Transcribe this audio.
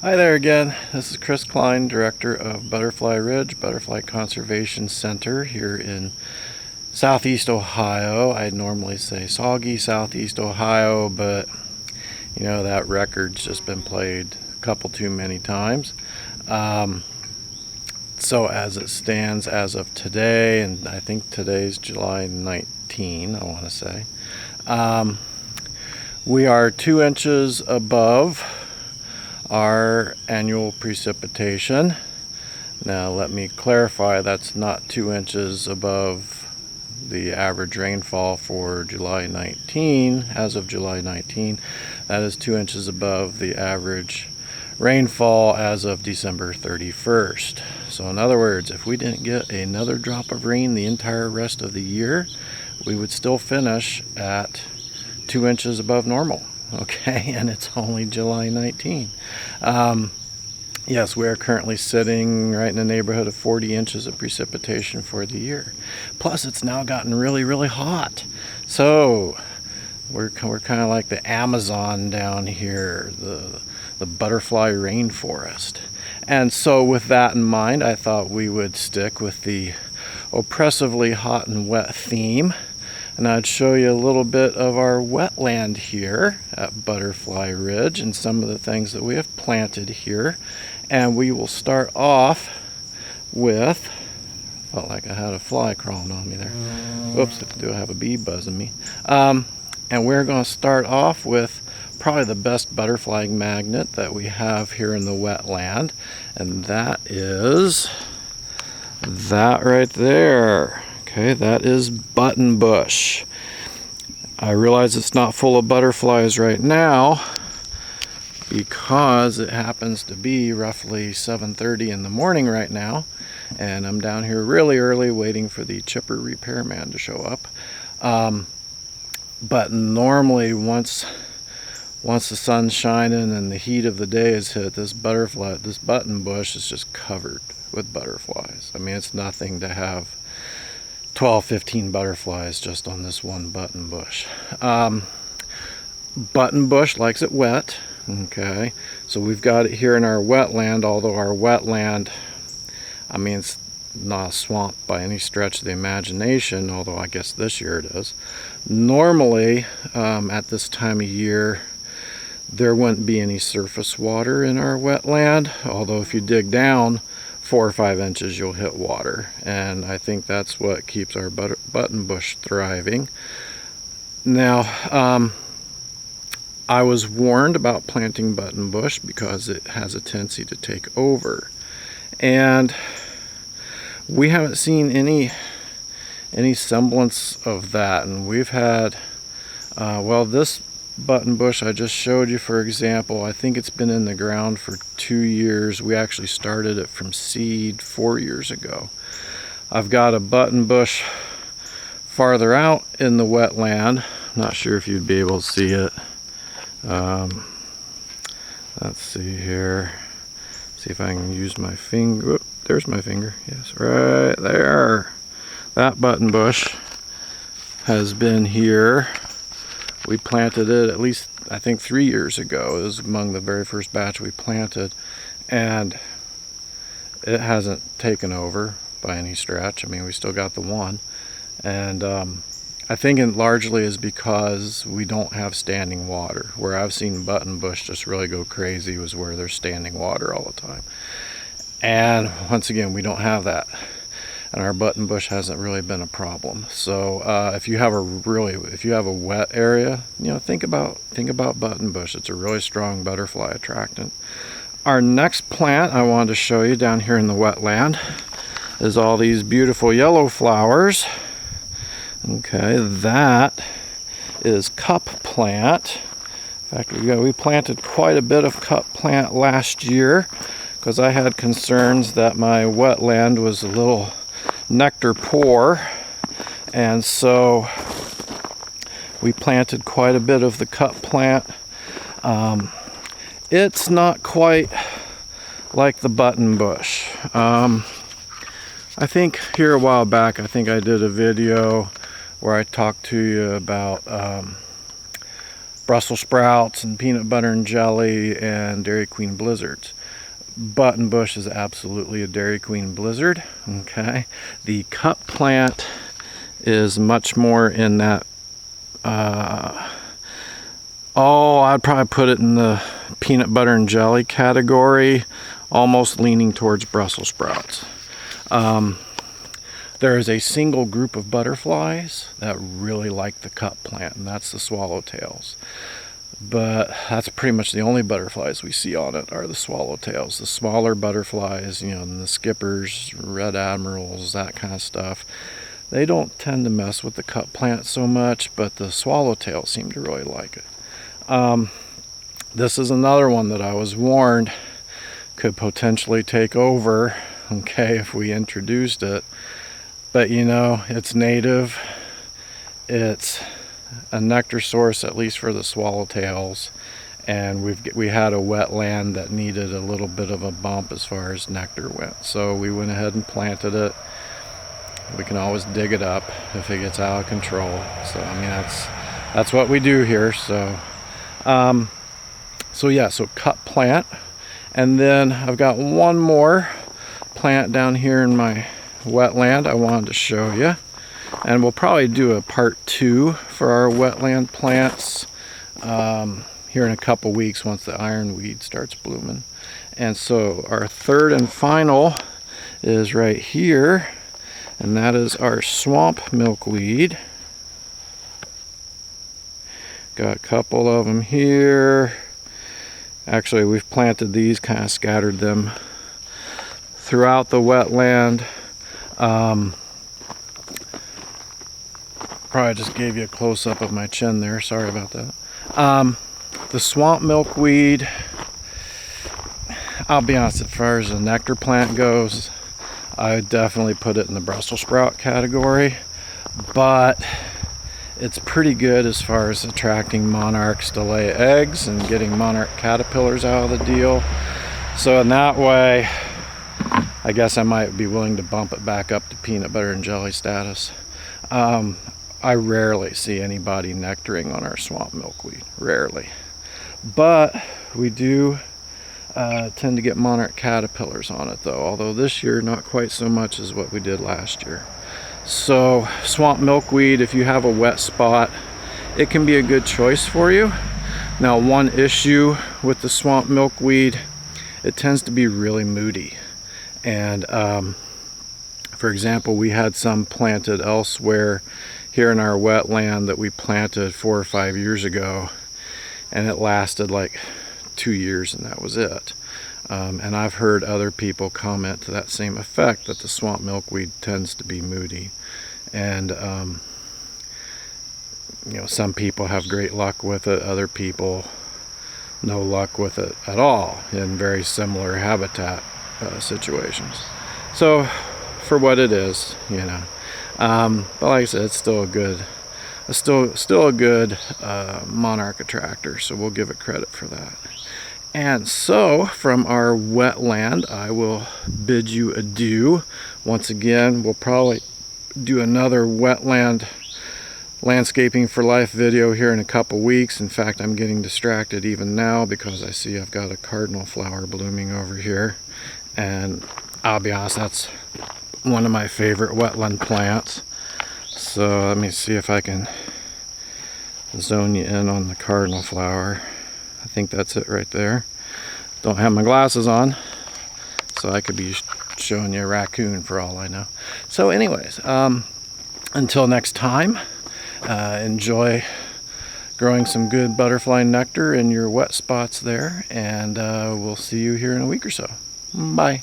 Hi there again. This is Chris Klein, Director of Butterfly Ridge Butterfly Conservation Center here in Southeast Ohio. I'd normally say soggy Southeast Ohio, but you know that record's just been played a couple too many times. So as it stands as of today, and I think today's July 19, I want to say, we are 2 inches above our annual precipitation. Now let me clarify, that's not 2 inches above the average rainfall for July 19, as of July 19. That is 2 inches above the average rainfall as of December 31st. So in other words, if we didn't get another drop of rain the entire rest of the year, we would still finish at 2 inches above normal. Okay, and it's only July 19. Yes, we are currently sitting right in the neighborhood of 40 inches of precipitation for the year. Plus, it's now gotten really, really hot. So we're kind of like the Amazon down here, the butterfly rainforest. And so with that in mind, I thought we would stick with the oppressively hot and wet theme. And I'd show you a little bit of our wetland here at Butterfly Ridge and some of the things that we have planted here. And we will start off with, felt like I had a fly crawling on me there. Oops, I do have a bee buzzing me. And we're going to start off with probably the best butterfly magnet that we have here in the wetland. And that is that right there. Okay, that is buttonbush. I realize it's not full of butterflies right now because it happens to be roughly 7:30 in the morning right now, and I'm down here really early waiting for the chipper repairman to show up. But normally once the sun's shining and the heat of the day is hit, this buttonbush is just covered with butterflies. I mean, it's nothing to have 12-15 butterflies just on this one buttonbush. Buttonbush likes it wet. Okay, so we've got it here in our wetland, although our wetland, I mean, it's not a swamp by any stretch of the imagination, although I guess this year it is. Normally, at this time of year, there wouldn't be any surface water in our wetland, although if you dig down 4 or 5 inches, you'll hit water, and I think that's what keeps our buttonbush thriving. Now, I was warned about planting buttonbush because it has a tendency to take over, and we haven't seen any semblance of that. And we've had, well, this buttonbush I just showed you, for example, I think it's been in the ground for 2 years. We actually started it from seed 4 years ago. I've got a buttonbush farther out in the wetland. I'm not sure if you'd be able to see it. Let's see here. See if I can use my finger. Whoop, there's my finger. Yes, right there. That buttonbush has been here. We planted it at least, I think, 3 years ago. It was among the very first batch we planted, and it hasn't taken over by any stretch. I mean, we still got the one, and I think it largely is because we don't have standing water. Where I've seen buttonbush just really go crazy was where there's standing water all the time, and once again, we don't have that. And our buttonbush hasn't really been a problem. So if you have a wet area, you know, think about buttonbush. It's a really strong butterfly attractant. Our next plant I wanted to show you down here in the wetland is all these beautiful yellow flowers. Okay, that is cup plant. In fact, we planted quite a bit of cup plant last year because I had concerns that my wetland was a little nectar poor, and so we planted quite a bit of the cup plant. It's not quite like the buttonbush. I think here a while back, I think I did a video where I talked to you about Brussels sprouts and peanut butter and jelly and Dairy Queen blizzards. Buttonbush is absolutely a Dairy Queen blizzard. Okay, the cup plant is much more in that I'd probably put it in the peanut butter and jelly category, almost leaning towards Brussels sprouts. There is a single group of butterflies that really like the cup plant, and that's the swallowtails. But that's pretty much the only butterflies we see on it are the swallowtails. The smaller butterflies, you know, and the skippers, red admirals, that kind of stuff, they don't tend to mess with the cup plant so much, but the swallowtails seem to really like it. This is another one that I was warned could potentially take over, okay, if we introduced it. But you know, it's native, it's a nectar source, at least for the swallowtails, and we had a wetland that needed a little bit of a bump as far as nectar went. So we went ahead and planted it. We can always dig it up if it gets out of control. So I mean, that's what we do here. So so cup plant, and then I've got one more plant down here in my wetland I wanted to show you, and we'll probably do a part 2 for our wetland plants here in a couple weeks once the ironweed starts blooming. And so our third and final is right here, and that is our swamp milkweed. Got a couple of them here. Actually, we've planted these, kind of scattered them throughout the wetland. Probably just gave you a close-up of my chin there, sorry about that. The swamp milkweed, I'll be honest, as far as the nectar plant goes, I would definitely put it in the Brussels sprout category, but it's pretty good as far as attracting monarchs to lay eggs and getting monarch caterpillars out of the deal. So in that way, I guess I might be willing to bump it back up to peanut butter and jelly status. I rarely see anybody nectaring on our swamp milkweed, rarely. But we do tend to get monarch caterpillars on it though, although this year not quite so much as what we did last year. So swamp milkweed, if you have a wet spot, it can be a good choice for you. Now, one issue with the swamp milkweed, it tends to be really moody. And for example, we had some planted elsewhere here in our wetland that we planted 4 or 5 years ago, and it lasted like 2 years and that was it. And I've heard other people comment to that same effect, that the swamp milkweed tends to be moody. And you know, some people have great luck with it, other people no luck with it at all in very similar habitat situations. So for what it is, you know, but like I said, it's still a good monarch attractor, so we'll give it credit for that. And so from our wetland, I will bid you adieu. Once again, we'll probably do another wetland landscaping for life video here in a couple weeks. In fact, I'm getting distracted even now because I see I've got a cardinal flower blooming over here, and I'll be honest, that's one of my favorite wetland plants. So let me see if I can zone you in on the cardinal flower. I think that's it right there. Don't have my glasses on, so I could be showing you a raccoon for all I know. So anyways, until next time, enjoy growing some good butterfly nectar in your wet spots there, and we'll see you here in a week or so. Bye.